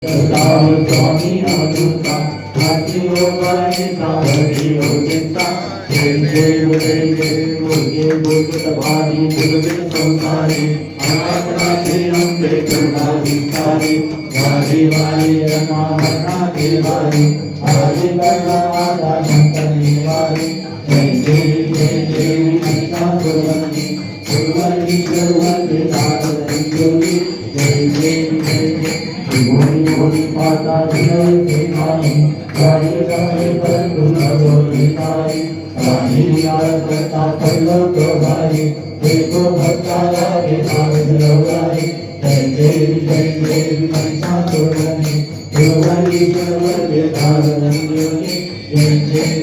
स्वामी अनुता हाती ओवानी सावरी होता जय जय बोलत भारी दुर्गे संसारी आत्मा तेरंगे करुणा विस्तारी वारी वारी रमा मना देवारी हरि बलवादा शंकरी वारी जय महिमा गुरुवंती गुरुवंती दारंगी जय भोली भोली माता विनय देवानी गाये गाये परंतु नवोरी नारी रानी करता पल्लव प्रभारी देखो भक्तारा के नाम दिलवारी जय देवी महिमा तोरनी देवानी सर्वज्ञ धारणी जय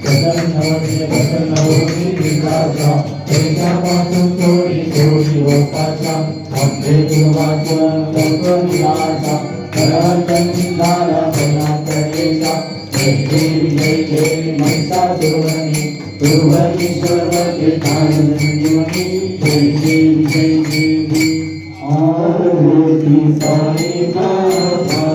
कदम नवनी विकासा तेजा पासून थोडी थोडी होताचा आपले गुरुवाचन लवकर याचा करवंती झाला बना करेचा जय देवी महिमा तोरणी देवानी सर्वज्ञ धारणी जय देवी आरती साई बाबा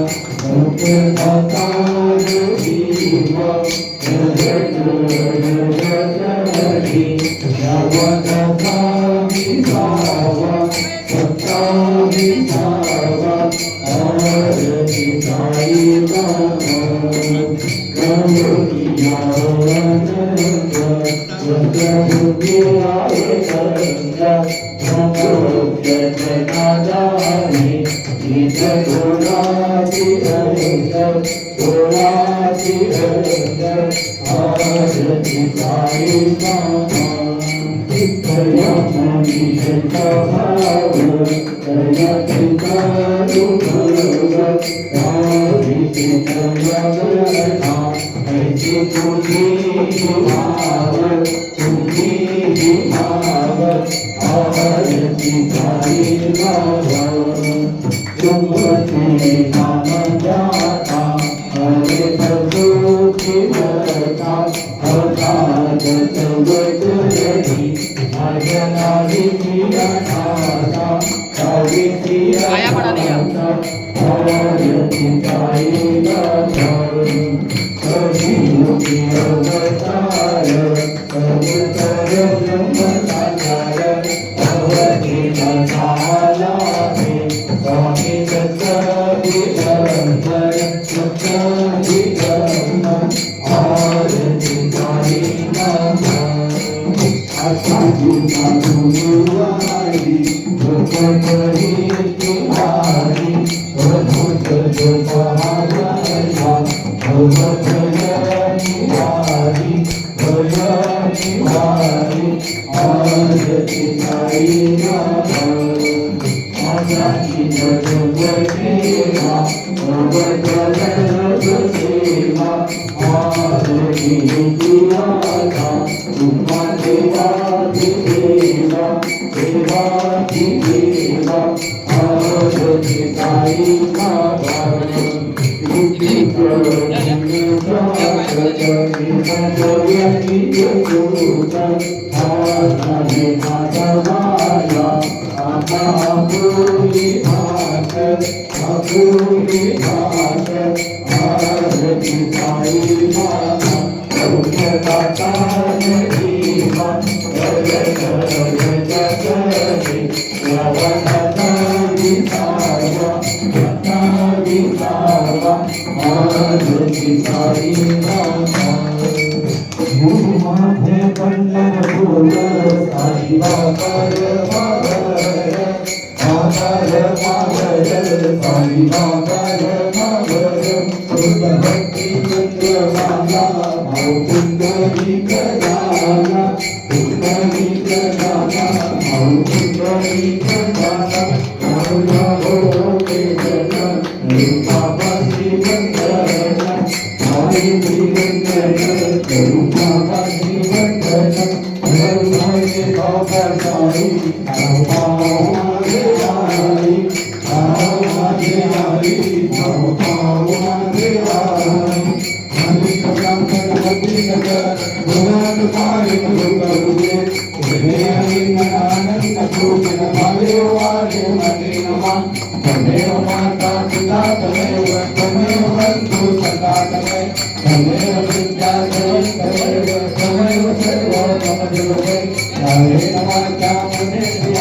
भक्त तमेव तमेव बन्धु सदातमे तमेव विद्या तमेव तमेव सर्वं मम देवते यावेन वाचा मने